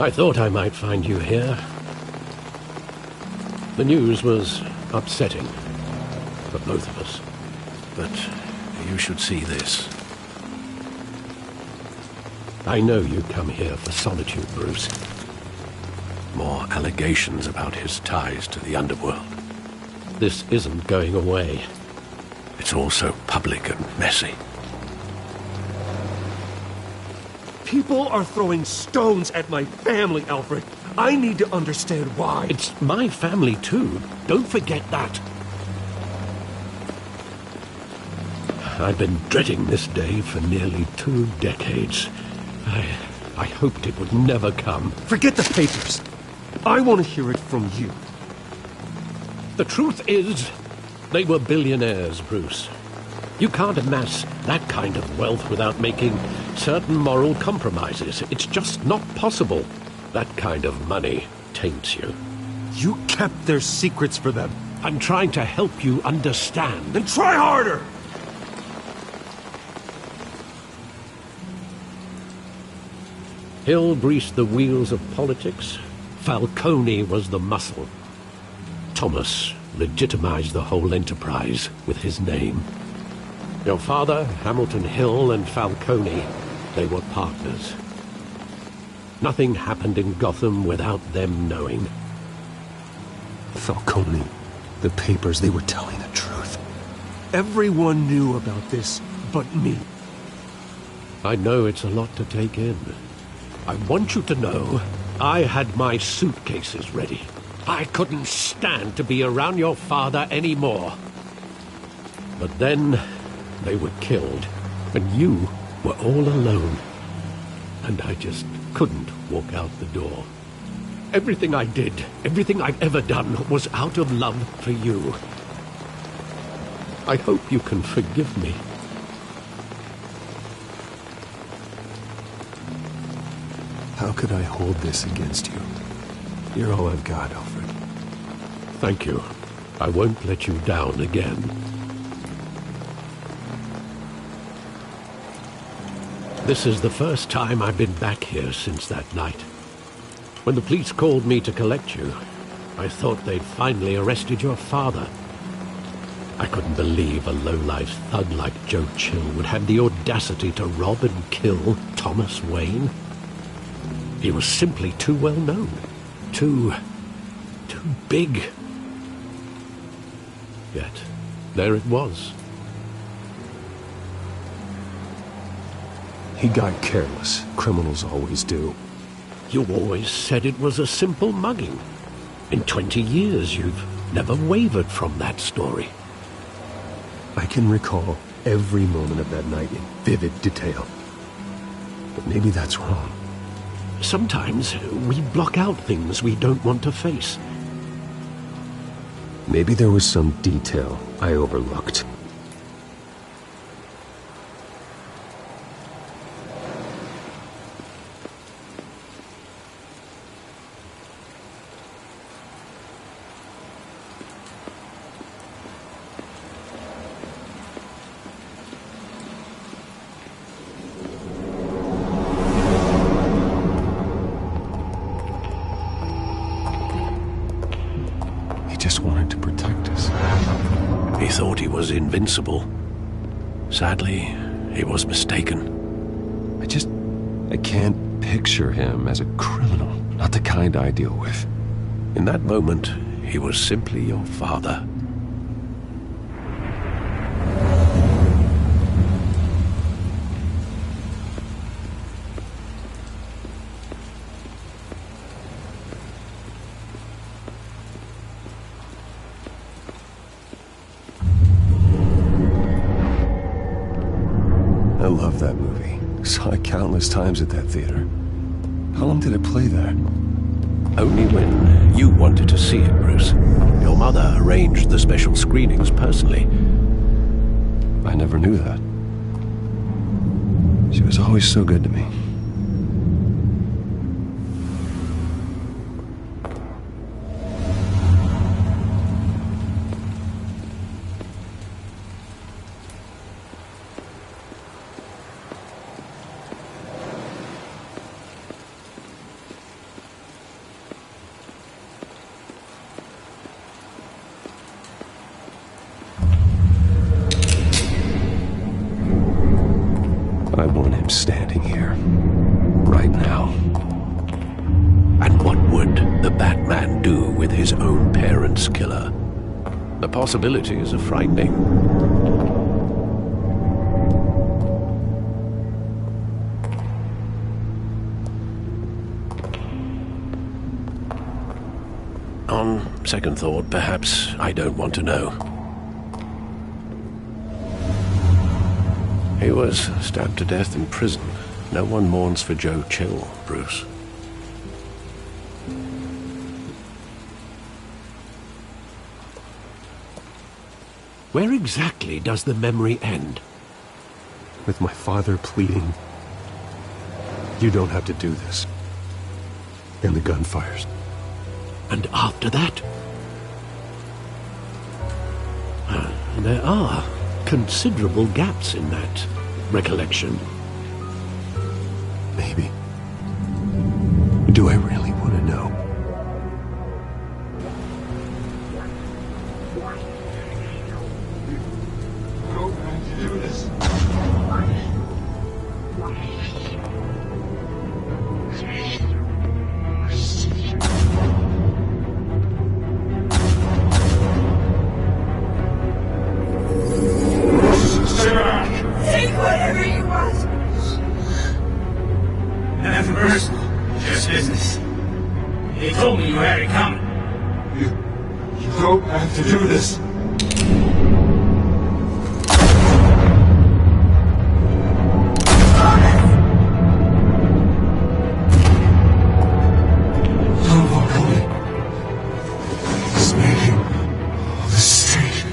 I thought I might find you here. The news was upsetting for both of us. But you should see this. I know you come here for solitude, Bruce. More allegations about his ties to the underworld. This isn't going away. It's all so public and messy. People are throwing stones at my family, Alfred. I need to understand why. It's my family, too. Don't forget that. I've been dreading this day for nearly 2 decades. I hoped it would never come. Forget the papers. I want to hear it from you. The truth is, they were billionaires, Bruce. You can't amass that kind of wealth without making certain moral compromises. It's just not possible. That kind of money taints you. You kept their secrets for them. I'm trying to help you understand. Then try harder! Hill greased the wheels of politics. Falcone was the muscle. Thomas legitimized the whole enterprise with his name. Your father, Hamilton Hill, and Falcone, they were partners. Nothing happened in Gotham without them knowing. Falcone, the papers, they were telling the truth. Everyone knew about this but me. I know it's a lot to take in. I want you to know I had my suitcases ready. I couldn't stand to be around your father anymore. But then they were killed, and you were all alone. And I just couldn't walk out the door. Everything I did, everything I've ever done, was out of love for you. I hope you can forgive me. How could I hold this against you? You're all I've got, Alfred. Thank you. I won't let you down again. This is the first time I've been back here since that night. When the police called me to collect you, I thought they'd finally arrested your father. I couldn't believe a low-life thug like Joe Chill would have the audacity to rob and kill Thomas Wayne. He was simply too well known. Too big. Yet, there it was. He got careless. Criminals always do. You always said it was a simple mugging. In 20 years, you've never wavered from that story. I can recall every moment of that night in vivid detail. But maybe that's wrong. Sometimes we block out things we don't want to face. Maybe there was some detail I overlooked. Invincible. Sadly, he was mistaken. I can't picture him as a criminal. Not the kind I deal with. In that moment, he was simply your father. I love that movie. Saw it countless times at that theater. How long did it play there? Only when you wanted to see it, Bruce. Your mother arranged the special screenings personally. I never knew that. She was always so good to me. I'm standing here. Right now. And what would the Batman do with his own parents' killer? The possibilities are frightening. On second thought, perhaps I don't want to know. He was stabbed to death in prison. No one mourns for Joe Chill, Bruce. Where exactly does the memory end? With my father pleading, "You don't have to do this." And the gun fires. And after that? There are considerable gaps in that recollection. Maybe. Do I really want to know? Take whatever you want. Nothing personal, just business. He told me you had it coming. You don't have to do this. Don't walk away. He's making a mistake.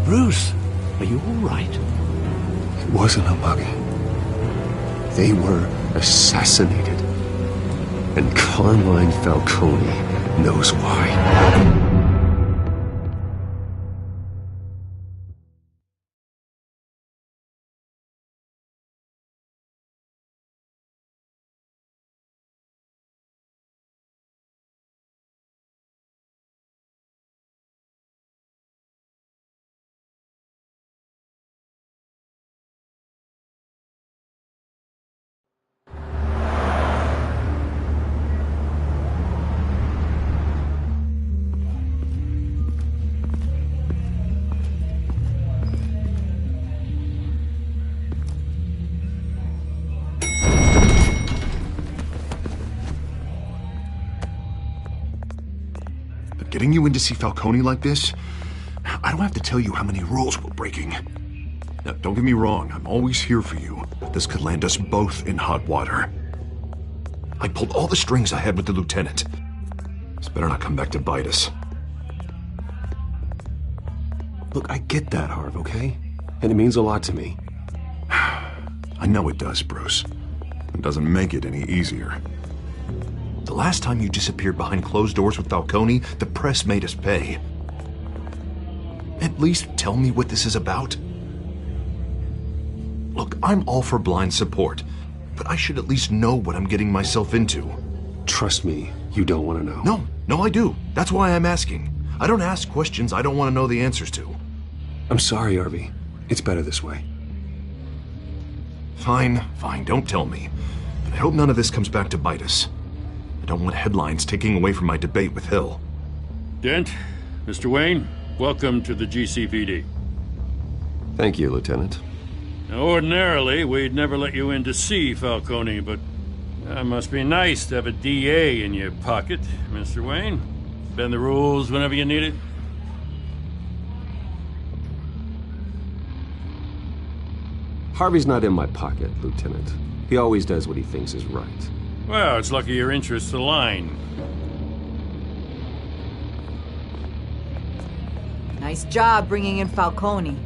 Bruce, are you all right? It wasn't a mug. They were assassinated. And Carmine Falcone knows why. Getting you in to see Falcone like this, I don't have to tell you how many rules we're breaking. Now, don't get me wrong, I'm always here for you. This could land us both in hot water. I pulled all the strings I had with the lieutenant. This better not come back to bite us. Look, I get that, Harv, okay? And it means a lot to me. I know it does, Bruce. It doesn't make it any easier. The last time you disappeared behind closed doors with Falcone, the press made us pay. At least tell me what this is about. Look, I'm all for blind support, but I should at least know what I'm getting myself into. Trust me, you don't want to know. No, I do. That's why I'm asking. I don't ask questions I don't want to know the answers to. I'm sorry, Harvey. It's better this way. Fine, don't tell me. But I hope none of this comes back to bite us. I don't want headlines taking away from my debate with Hill. Dent, Mr. Wayne, welcome to the GCPD. Thank you, Lieutenant. Now, ordinarily, we'd never let you in to see Falcone, but it must be nice to have a DA in your pocket, Mr. Wayne. Bend the rules whenever you need it. Harvey's not in my pocket, Lieutenant. He always does what he thinks is right. Well, it's lucky your interests align. Nice job bringing in Falcone.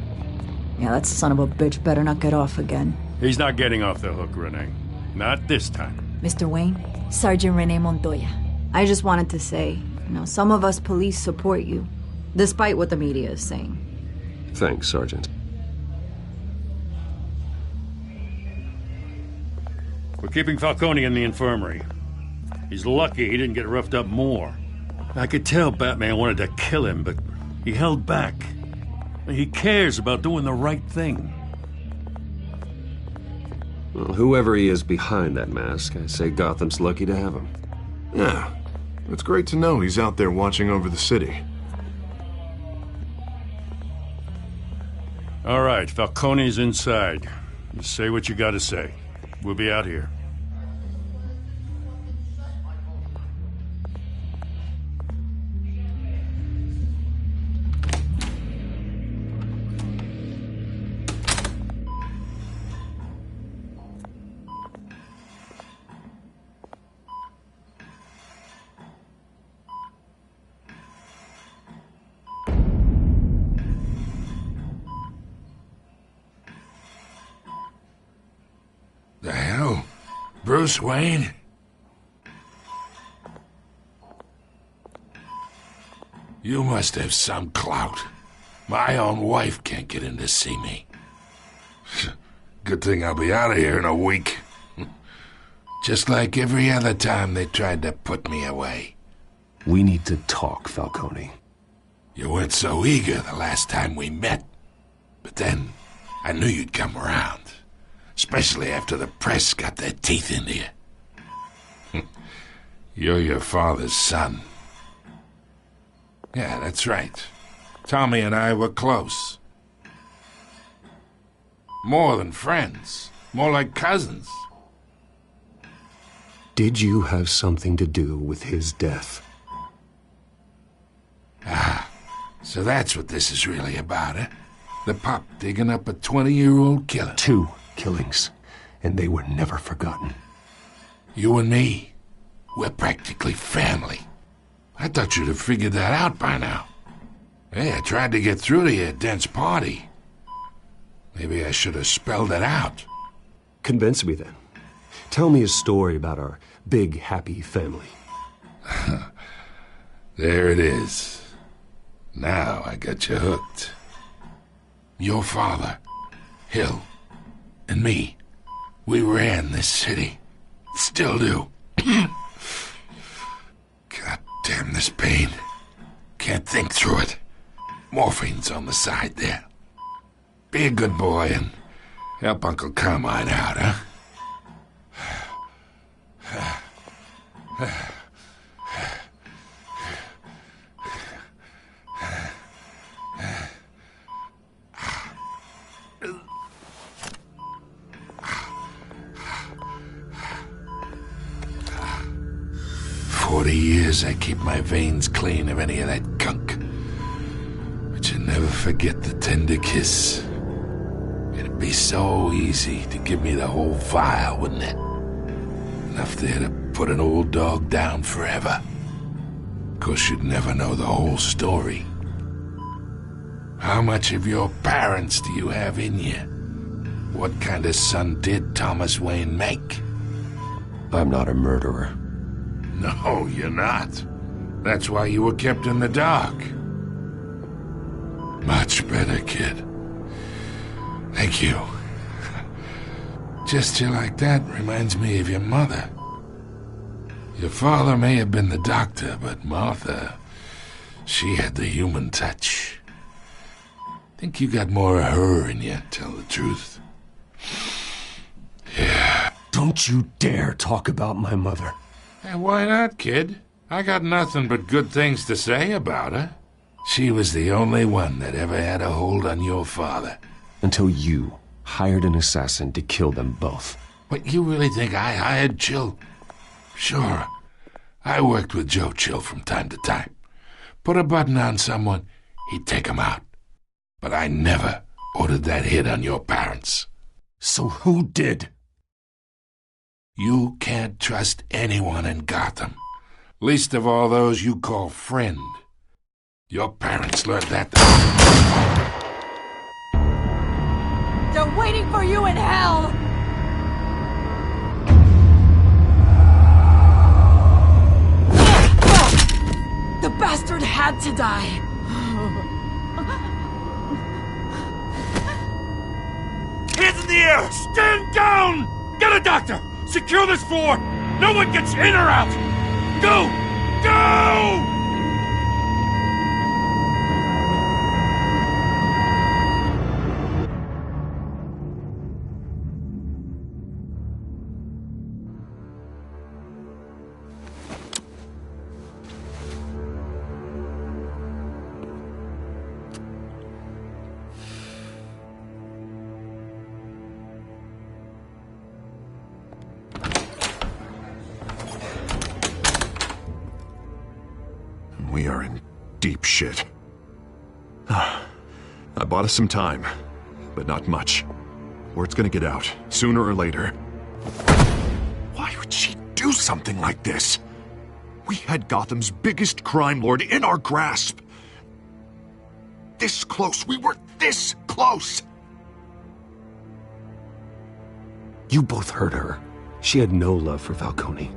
Yeah, that son of a bitch better not get off again. He's not getting off the hook, Renee. Not this time. Mr. Wayne, Sergeant Renee Montoya. I just wanted to say, some of us police support you, despite what the media is saying. Thanks, Sergeant. We're keeping Falcone in the infirmary. He's lucky he didn't get roughed up more. I could tell Batman wanted to kill him, but he held back. He cares about doing the right thing. Well, whoever he is behind that mask, I say Gotham's lucky to have him. Yeah, it's great to know he's out there watching over the city. All right, Falcone's inside. Just say what you gotta say. We'll be out here. The hell? Bruce Wayne? You must have some clout. My own wife can't get in to see me. Good thing I'll be out of here in a week. Just like every other time they tried to put me away. We need to talk, Falcone. You weren't so eager the last time we met. But then, I knew you'd come around. Especially after the press got their teeth into you. You're your father's son. Yeah, that's right. Tommy and I were close. More than friends. More like cousins. Did you have something to do with his death? Ah, so that's what this is really about, eh? The pup digging up a 20-year-old killer. 2 killings, and they were never forgotten. You and me, we're practically family. I thought you'd have figured that out by now. Hey, I tried to get through to your dense party. Maybe I should have spelled it out. Convince me then. Tell me a story about our big, happy family. There it is. Now I got you hooked. Your father, Hill, and me, we ran this city. Still do. God damn this pain. Can't think through it. Morphine's on the side there. Be a good boy and help Uncle Carmine out, huh? 40 years I keep my veins clean of any of that gunk. But you never forget the tender kiss. It'd be so easy to give me the whole vial, wouldn't it? Enough there to put an old dog down forever. Of course, you'd never know the whole story. How much of your parents do you have in you? What kind of son did Thomas Wayne make? I'm not a murderer. No, you're not. That's why you were kept in the dark. Much better, kid. Thank you. Gesture like that reminds me of your mother. Your father may have been the doctor, but Martha, she had the human touch. Think you got more of her in you, tell the truth. Yeah. Don't you dare talk about my mother. Hey, why not, kid? I got nothing but good things to say about her. She was the only one that ever had a hold on your father. Until you hired an assassin to kill them both. What, you really think I hired Chill? Sure. I worked with Joe Chill from time to time. Put a button on someone, he'd take him out. But I never ordered that hit on your parents. So who did? You can't trust anyone in Gotham. Least of all those you call friend. Your parents learned that. They're waiting for you in hell! The bastard had to die! Hands in the air! Stand down! Get a doctor! Secure this floor! No one gets in or out! Go! Go! We are in deep shit. I bought us some time, but not much. Word's gonna get out, sooner or later. Why would she do something like this? We had Gotham's biggest crime lord in our grasp. This close, we were this close! You both hurt her. She had no love for Falcone.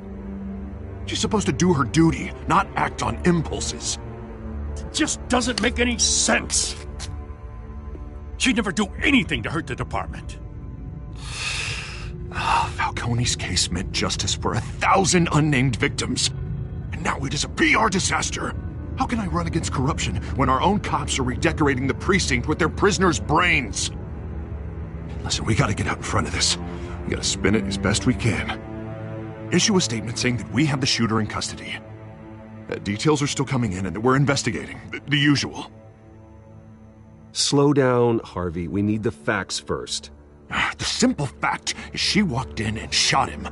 She's supposed to do her duty, not act on impulses. It just doesn't make any sense. She'd never do anything to hurt the department. Falcone's case meant justice for 1,000 unnamed victims. And now it is a PR disaster. How can I run against corruption when our own cops are redecorating the precinct with their prisoners' brains? Listen, we gotta get out in front of this. We gotta spin it as best we can. Issue a statement saying that we have the shooter in custody. Details are still coming in and that we're investigating. The usual. Slow down, Harvey. We need the facts first. The simple fact is she walked in and shot him.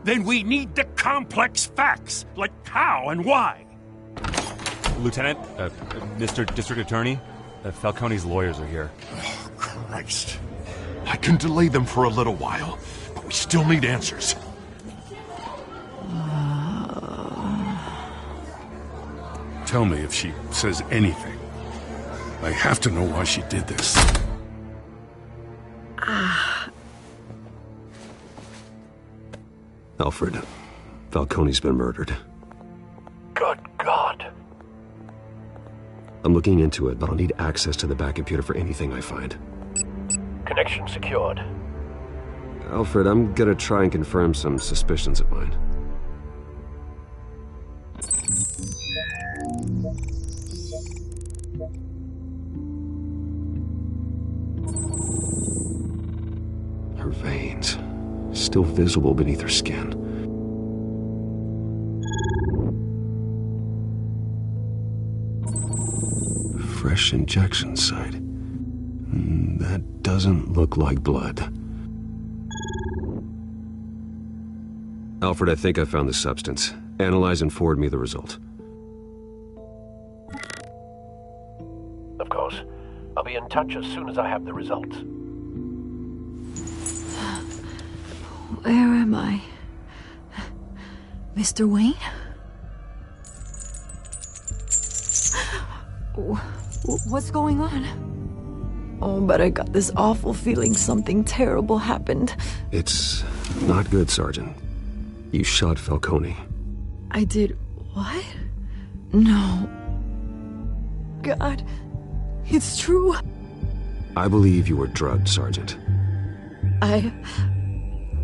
Then we need the complex facts, like how and why. Lieutenant, Mr. District Attorney, Falcone's lawyers are here. Oh, Christ. I can delay them for a little while, but we still need answers. Tell me if she says anything. I have to know why she did this. Alfred, Falcone's been murdered. Good God. I'm looking into it, but I'll need access to the back computer for anything I find. Connection secured. Alfred, I'm gonna try and confirm some suspicions of mine. Her veins, still visible beneath her skin. Fresh injection site. That doesn't look like blood. Alfred, I think I found the substance. Analyze and forward me the result. Of course. I'll be in touch as soon as I have the results. Where am I? Mr. Wayne? What's going on? Oh, but I got this awful feeling something terrible happened. It's not good, Sergeant. You shot Falcone. I did what? No. God, it's true. I believe you were drugged, Sergeant.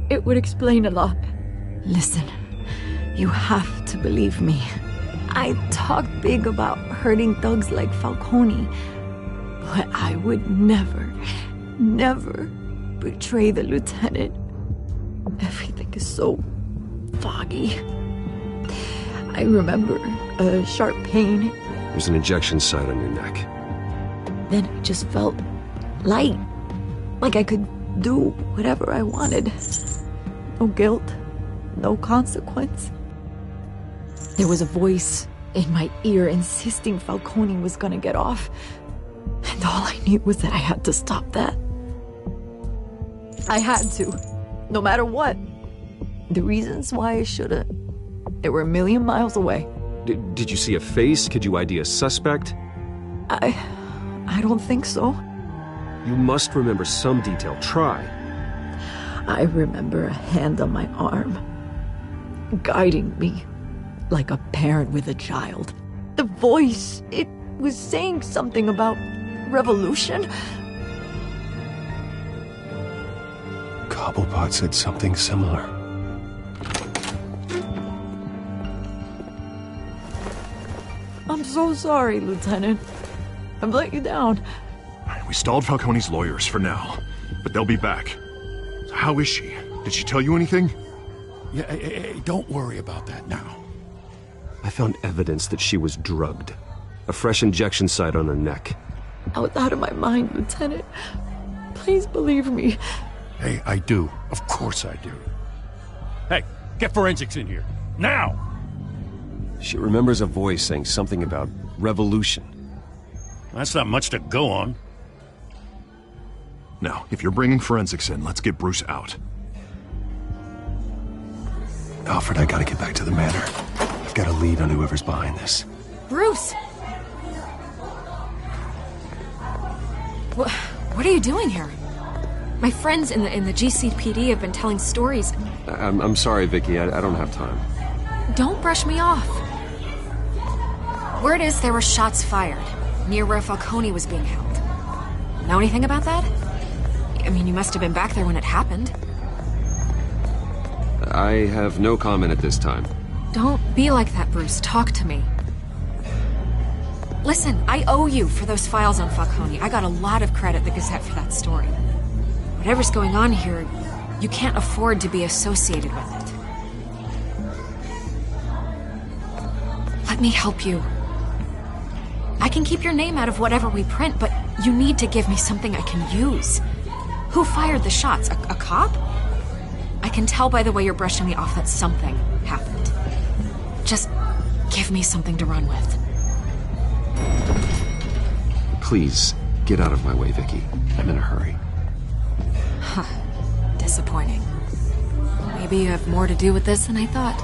It would explain a lot. Listen, you have to believe me. I talk big about hurting thugs like Falcone, but I would never betray the lieutenant. Everything is so foggy. I remember a sharp pain. There's an injection site on your neck. Then I just felt light, like I could do whatever I wanted. No guilt, no consequence. There was a voice in my ear insisting Falcone was gonna get off. And all I knew was that I had to stop that. I had to, no matter what. The reasons why I shouldn't, they were a million miles away. Did you see a face? Could you ID a suspect? I don't think so. You must remember some detail. Try. I remember a hand on my arm, guiding me like a parent with a child. The voice, it was saying something about revolution. Cobblepot said something similar. I'm so sorry, Lieutenant. I've let you down. We stalled Falcone's lawyers for now, but they'll be back. How is she? Did she tell you anything? Yeah, hey, don't worry about that now. I found evidence that she was drugged. A fresh injection site on her neck. I was out of my mind, Lieutenant. Please believe me. Hey, I do. Of course I do. Hey, get forensics in here. Now! She remembers a voice saying something about revolution. That's not much to go on. Now, if you're bringing forensics in, let's get Bruce out. Alfred, I gotta get back to the manor. I've got a lead on whoever's behind this. Bruce! What are you doing here? My friends in the GCPD have been telling stories. I'm sorry, Vicky. I don't have time. Don't brush me off. Word is there were shots fired near where Falcone was being held. Know anything about that? I mean, you must have been back there when it happened. I have no comment at this time. Don't be like that, Bruce. Talk to me. Listen, I owe you for those files on Falcone. I got a lot of credit at the Gazette for that story. Whatever's going on here, you can't afford to be associated with it. Let me help you. I can keep your name out of whatever we print, but you need to give me something I can use. Who fired the shots? A cop? I can tell by the way you're brushing me off that something happened. Just give me something to run with. Please, get out of my way, Vicky. I'm in a hurry. Huh. Disappointing. Maybe you have more to do with this than I thought.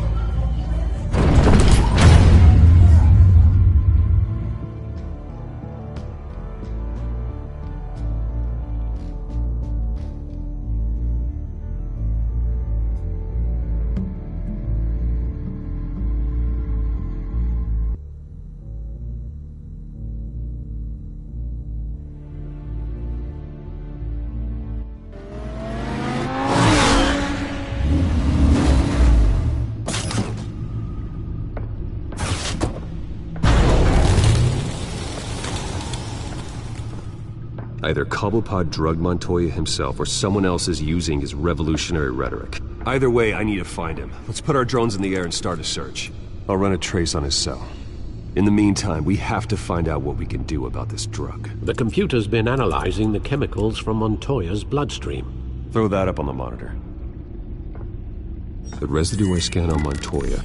Either Cobblepot drugged Montoya himself, or someone else is using his revolutionary rhetoric. Either way, I need to find him. Let's put our drones in the air and start a search. I'll run a trace on his cell. In the meantime, we have to find out what we can do about this drug. The computer's been analyzing the chemicals from Montoya's bloodstream. Throw that up on the monitor. The residue I scan on Montoya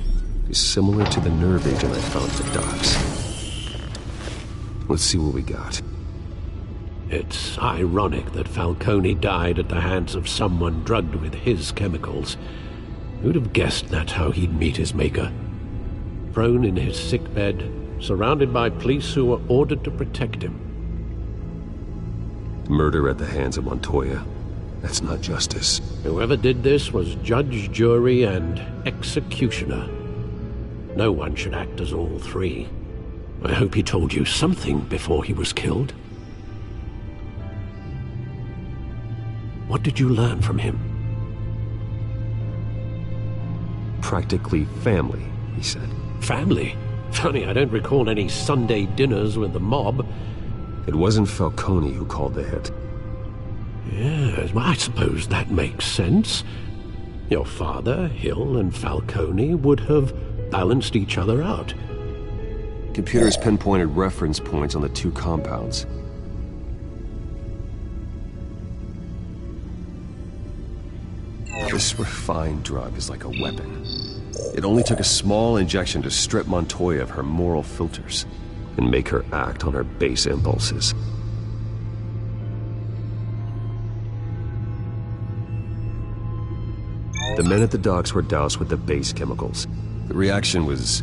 is similar to the nerve agent I found at the docks. Let's see what we got. It's ironic that Falcone died at the hands of someone drugged with his chemicals. Who'd have guessed that's how he'd meet his maker? Prone in his sickbed, surrounded by police who were ordered to protect him. Murder at the hands of Montoya. That's not justice. Whoever did this was judge, jury, and executioner. No one should act as all three. I hope he told you something before he was killed. What did you learn from him? Practically family, he said. Family? Funny, I don't recall any Sunday dinners with the mob. It wasn't Falcone who called the hit. Yes, well, I suppose that makes sense. Your father, Hill, and Falcone would have balanced each other out. Computers pinpointed reference points on the two compounds. This refined drug is like a weapon. It only took a small injection to strip Montoya of her moral filters and make her act on her base impulses. The men at the docks were doused with the base chemicals. The reaction was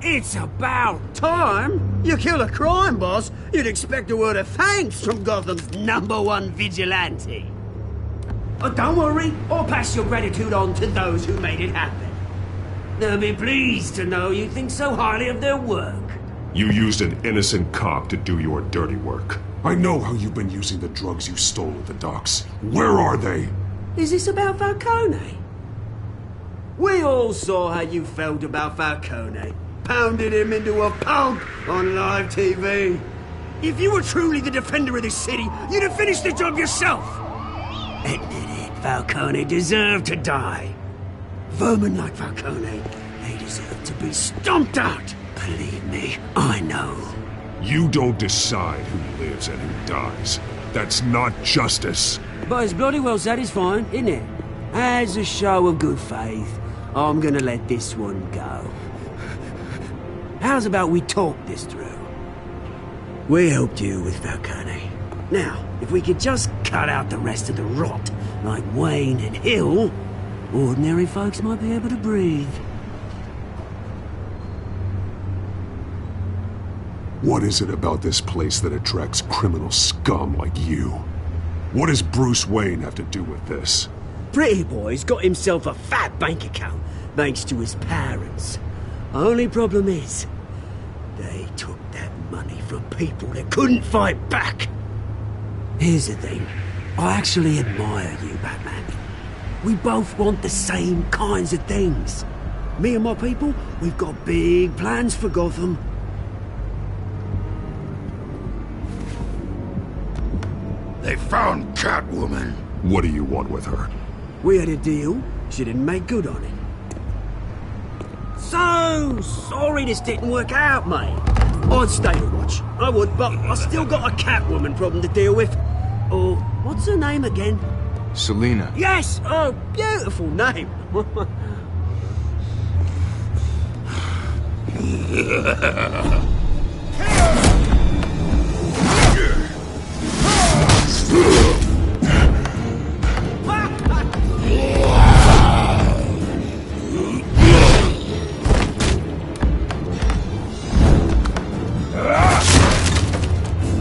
It's about time. You kill a crime boss, you'd expect a word of thanks from Gotham's #1 vigilante. Oh, don't worry, I'll pass your gratitude on to those who made it happen. They'll be pleased to know you think so highly of their work. You used an innocent cop to do your dirty work. I know how you've been using the drugs you stole at the docks. Where are they? Is this about Falcone? We all saw how you felt about Falcone. Pounded him into a pulp on live TV. If you were truly the defender of this city, you'd have finished the job yourself. Admit it, Falcone deserved to die. Vermin like Falcone, they deserve to be stomped out. Believe me, I know. You don't decide who lives and who dies. That's not justice. But it's bloody well satisfying, isn't it? As a show of good faith, I'm gonna let this one go. How's about we talk this through? We helped you with Falcone. Now, if we could just cut out the rest of the rot, like Wayne and Hill, ordinary folks might be able to breathe. What is it about this place that attracts criminal scum like you? What does Bruce Wayne have to do with this? Pretty Boy's got himself a fat bank account, thanks to his parents. Only problem is, they took that money from people that couldn't fight back. Here's the thing, I actually admire you, Batman. We both want the same kinds of things. Me and my people, we've got big plans for Gotham. They found Catwoman. What do you want with her? We had a deal. She didn't make good on it. So sorry this didn't work out, mate. I'd stay to watch. I would, but I still got a Catwoman problem to deal with. Oh, what's her name again? Selina. Yes! Oh, beautiful name.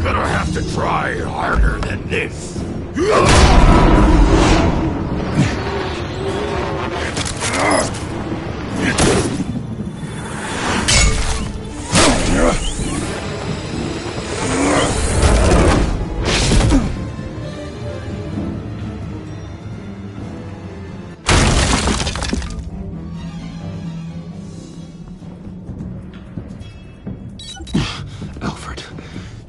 Gonna have to try harder than this. Alfred,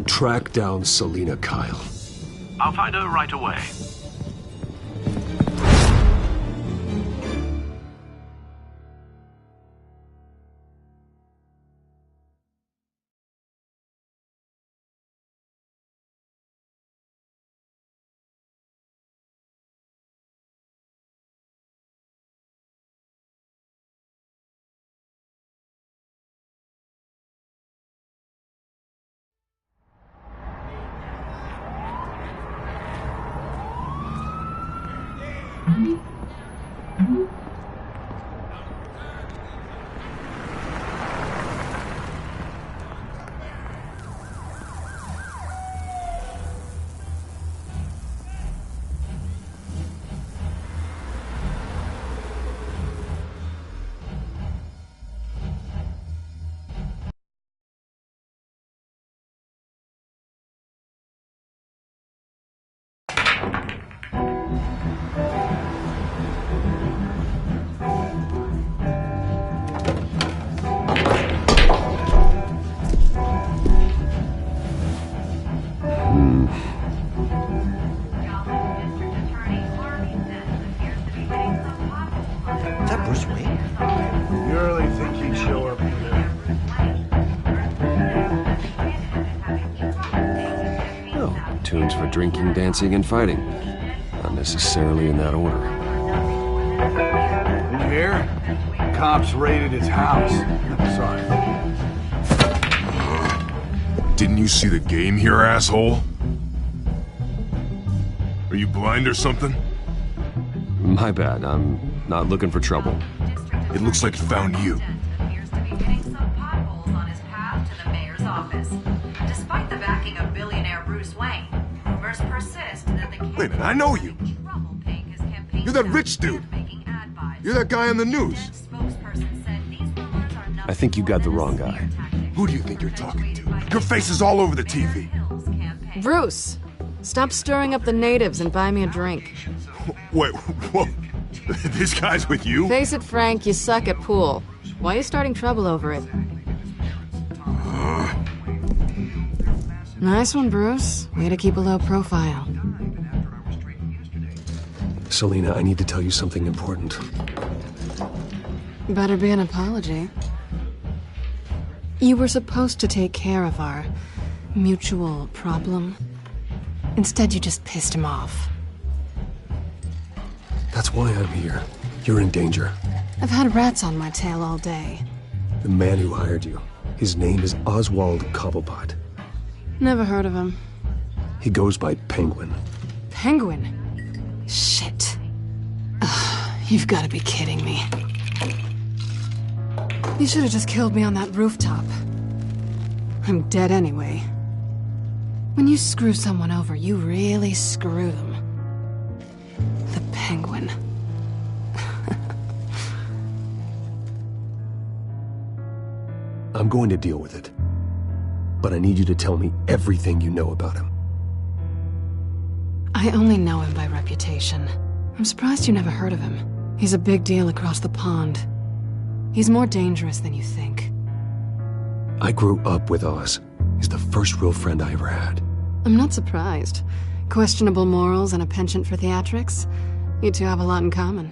track down Selina Kyle. I'll find her right away. Tunes for drinking, dancing, and fighting. Not necessarily in that order. Did you hear? Cops raided his house. Sorry. Didn't you see the game here, asshole? Are you blind or something? My bad. I'm not looking for trouble. It looks like it found you. business. Despite the backing of billionaire Bruce Wayne, rumors persist that the Wait a minute, I know you. You're that rich dude. You're that guy on the news. I think you got the wrong guy. Who do you think you're talking to? Your face is all over the TV. Bruce, stop stirring up the natives and buy me a drink. Wait, whoa. This guy's with you? Face it, Frank, you suck at pool. Why are you starting trouble over it? Nice one, Bruce. Way to keep a low profile. Selina, I need to tell you something important. Better be an apology. You were supposed to take care of our mutual problem. Instead, you just pissed him off. That's why I'm here. You're in danger. I've had rats on my tail all day. The man who hired you, his name is Oswald Cobblepot. Never heard of him. He goes by Penguin. Penguin? Shit. Ugh, you've got to be kidding me. You should have just killed me on that rooftop. I'm dead anyway. When you screw someone over, you really screw them. The Penguin. I'm going to deal with it. But I need you to tell me everything you know about him. I only know him by reputation. I'm surprised you never heard of him. He's a big deal across the pond. He's more dangerous than you think. I grew up with Oz. He's the first real friend I ever had. I'm not surprised. Questionable morals and a penchant for theatrics. You two have a lot in common.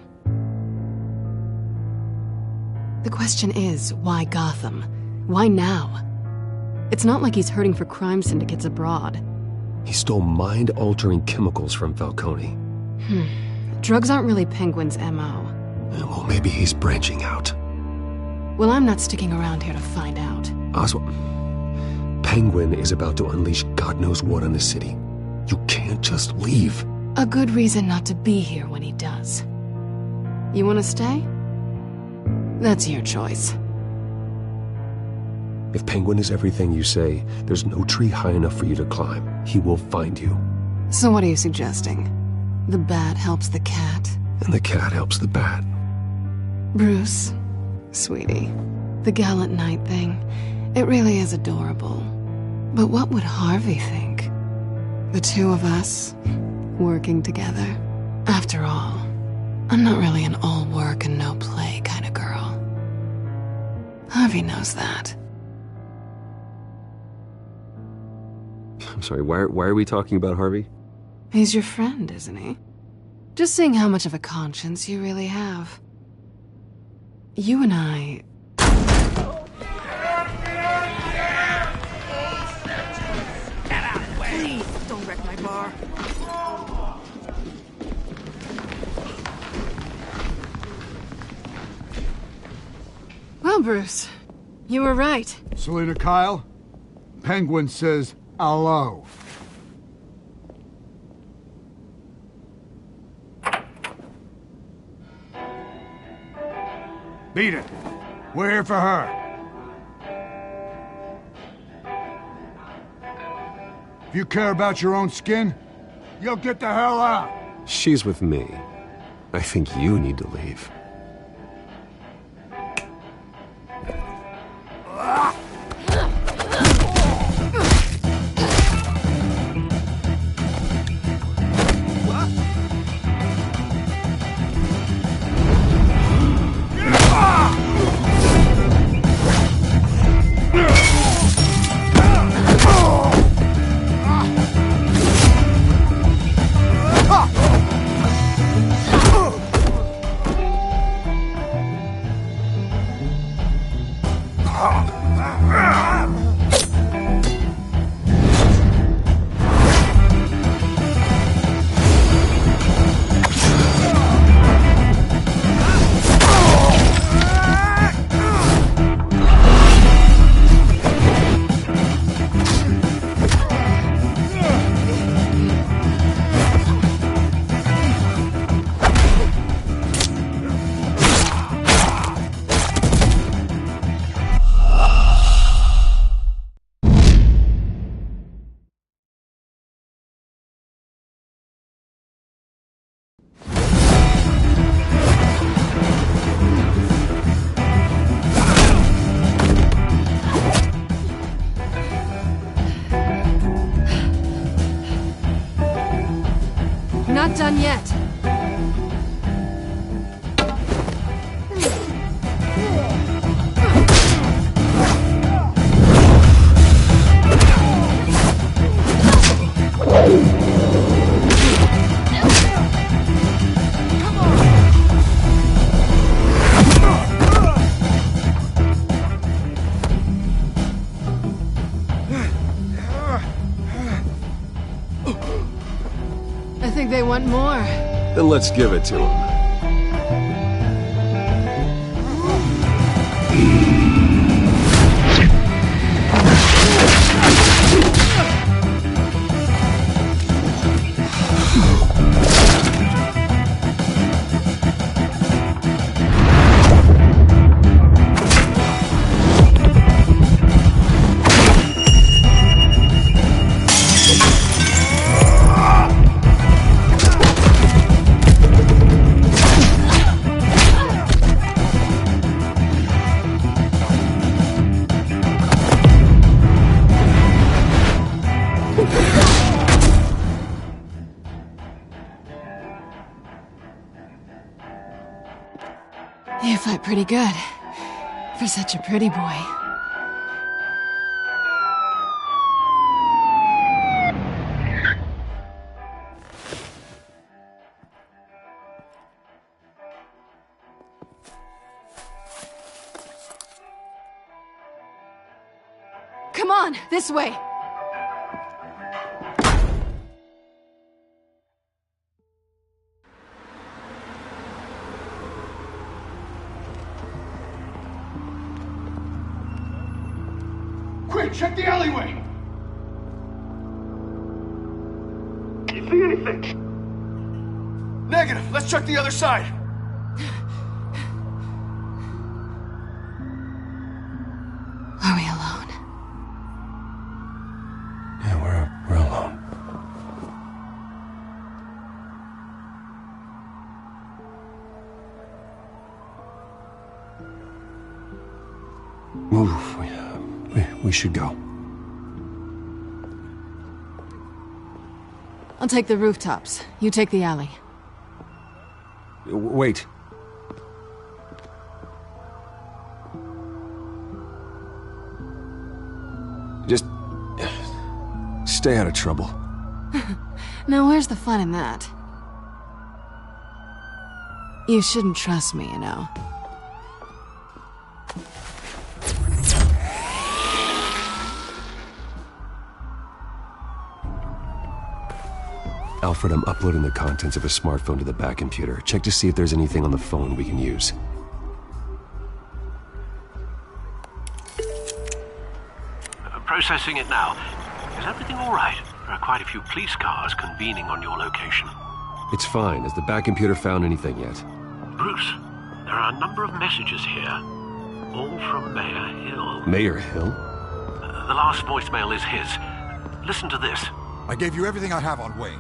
The question is, why Gotham? Why now? It's not like he's hurting for crime syndicates abroad. He stole mind-altering chemicals from Falcone. Drugs aren't really Penguin's M.O. Well, maybe he's branching out. Well, I'm not sticking around here to find out. Oswald, Penguin is about to unleash God knows what on the city. You can't just leave. A good reason not to be here when he does. You want to stay? That's your choice. If Penguin is everything you say, there's no tree high enough for you to climb. He will find you. So what are you suggesting? The bat helps the cat? And the cat helps the bat. Bruce, sweetie, the gallant knight thing, it really is adorable. But what would Harvey think? The two of us, working together? After all, I'm not really an all work and no play kind of girl. Harvey knows that. I'm sorry, why are we talking about Harvey? He's your friend, isn't he? Just seeing how much of a conscience you really have. You and I... Get out of the way! Please, don't wreck my bar. Well, Bruce, you were right. Selina Kyle, Penguin says hello. Beat it. We're here for her. If you care about your own skin, you'll get the hell out. She's with me. I think you need to leave. not done yet. I think they want more. Then let's give it to them. You fight pretty good. For such a pretty boy. Come on, this way! Quick, check the alleyway! You see anything? Negative. Let's check the other side. Are we alone? Yeah, we're alone. Move. We should go. I'll take the rooftops. You take the alley. Wait. Just stay out of trouble. Now where's the fun in that? You shouldn't trust me, you know. Alfred, I'm uploading the contents of a smartphone to the back computer. Check to see if there's anything on the phone we can use. Processing it now. Is everything all right? There are quite a few police cars convening on your location. It's fine. Has the back computer found anything yet? Bruce, there are a number of messages here. All from Mayor Hill. Mayor Hill? The last voicemail is his. Listen to this. I gave you everything I have on Wayne.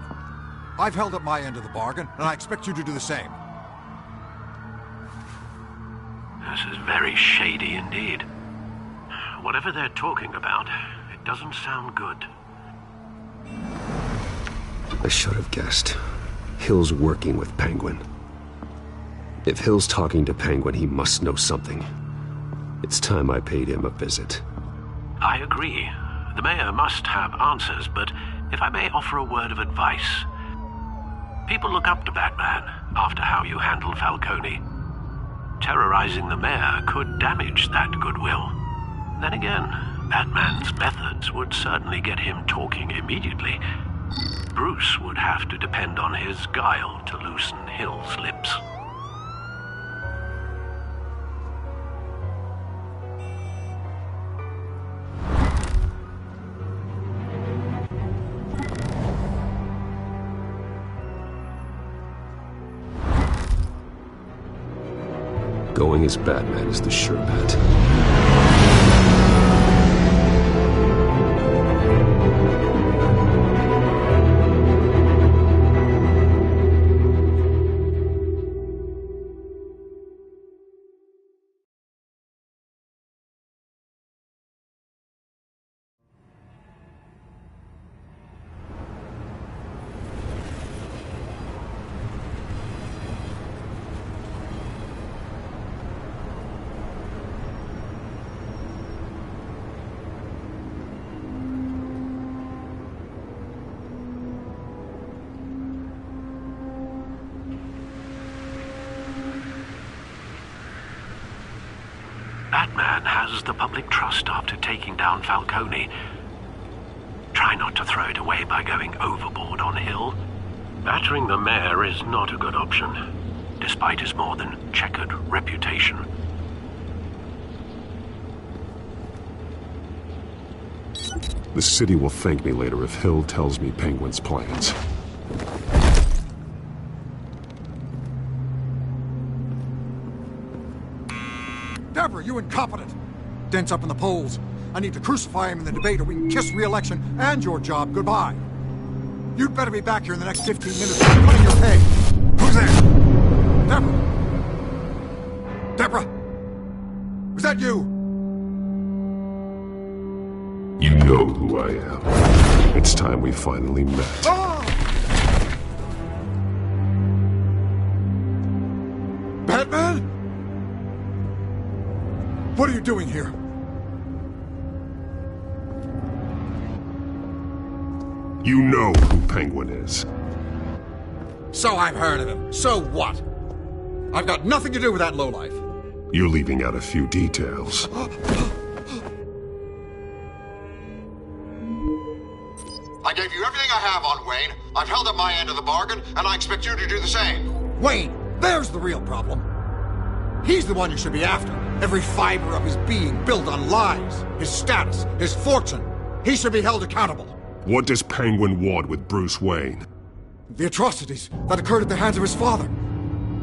I've held up my end of the bargain, and I expect you to do the same. This is very shady indeed. Whatever they're talking about, it doesn't sound good. I should have guessed. Hill's working with Penguin. If Hill's talking to Penguin, he must know something. It's time I paid him a visit. I agree. The mayor must have answers, but if I may offer a word of advice. People look up to Batman after how you handled Falcone. Terrorizing the mayor could damage that goodwill. Then again, Batman's methods would certainly get him talking immediately. Bruce would have to depend on his guile to loosen Hill's lips. Going as Batman is the sure bet. Batman has the public trust after taking down Falcone. Try not to throw it away by going overboard on Hill. Battering the mayor is not a good option, despite his more than checkered reputation. The city will thank me later if Hill tells me Penguin's plans. Deborah, you incompetent! Dent's up in the polls. I need to crucify him in the debate or we can kiss re-election and your job goodbye. You'd better be back here in the next 15 minutes or I'm cutting your pay. Who's there? Deborah? Deborah? Was that you? You know who I am. It's time we finally met. Ah! Batman? What are you doing here? You know who Penguin is. So I've heard of him. So what? I've got nothing to do with that lowlife. You're leaving out a few details. I gave you everything I have on Wayne. I've held up my end of the bargain, and I expect you to do the same. Wayne, there's the real problem. He's the one you should be after. Every fiber of his being built on lies. His status, his fortune. He should be held accountable. What does Penguin want with Bruce Wayne? The atrocities that occurred at the hands of his father.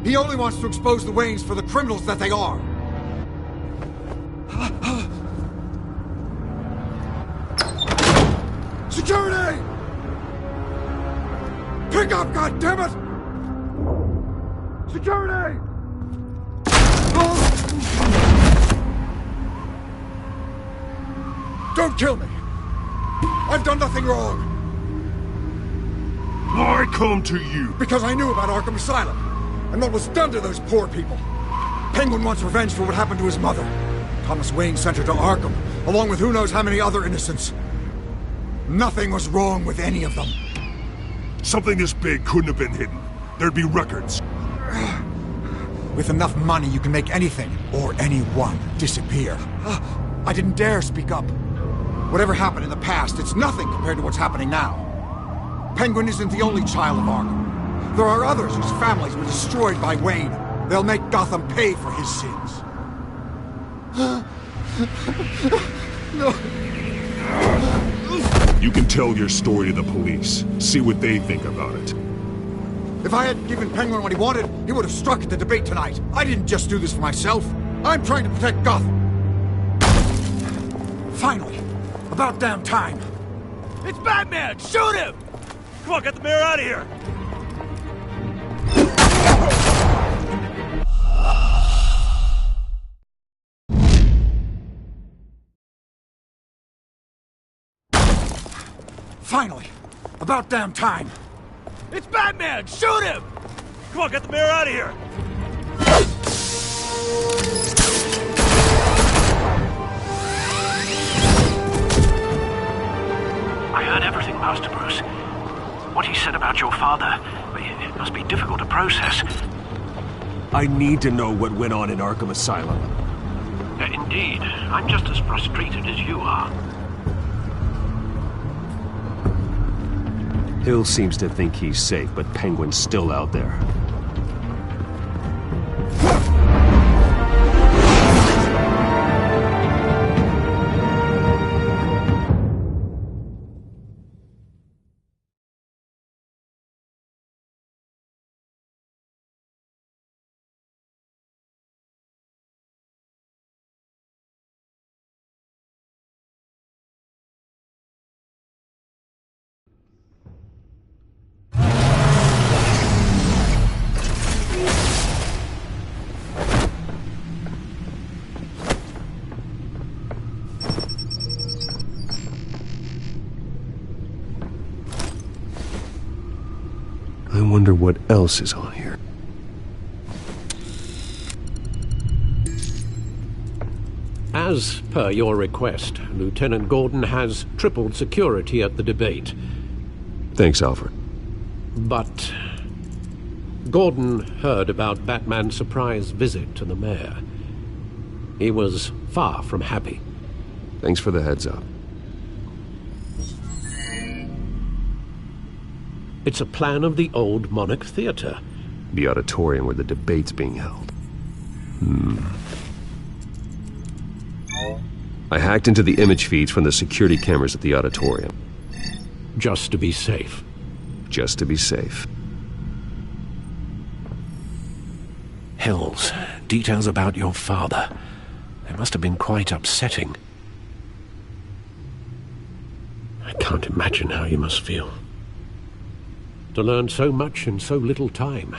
He only wants to expose the Waynes for the criminals that they are. Security! Pick up, goddammit! Security! Don't kill me! I've done nothing wrong! Why come to you? Because I knew about Arkham Asylum, and what was done to those poor people. Penguin wants revenge for what happened to his mother. Thomas Wayne sent her to Arkham, along with who knows how many other innocents. Nothing was wrong with any of them. Something this big couldn't have been hidden. There'd be records. With enough money, you can make anything, or anyone, disappear. I didn't dare speak up. Whatever happened in the past, it's nothing compared to what's happening now. Penguin isn't the only child of Arkham. There are others whose families were destroyed by Wayne. They'll make Gotham pay for his sins. No. You can tell your story to the police. See what they think about it. If I had given Penguin what he wanted, he would have struck at the debate tonight. I didn't just do this for myself. I'm trying to protect Gotham. Finally. About damn time. It's Batman! Shoot him! Come on, get the mayor out of here! Finally. About damn time. It's Batman! Shoot him! Come on, get the mayor out of here! I heard everything, Master Bruce. What he said about your father, it must be difficult to process. I need to know what went on in Arkham Asylum. Indeed. I'm just as frustrated as you are. Hill seems to think he's safe, but Penguin's still out there. I wonder what else is on here. As per your request, Lieutenant Gordon has tripled security at the debate. Thanks, Alfred. But Gordon heard about Batman's surprise visit to the mayor. He was far from happy. Thanks for the heads up. It's a plan of the old Monarch Theatre. The auditorium where the debate's being held. I hacked into the image feeds from the security cameras at the auditorium. Just to be safe. Just to be safe. Hells, details about your father. They must have been quite upsetting. I can't imagine how you must feel. To learn so much in so little time.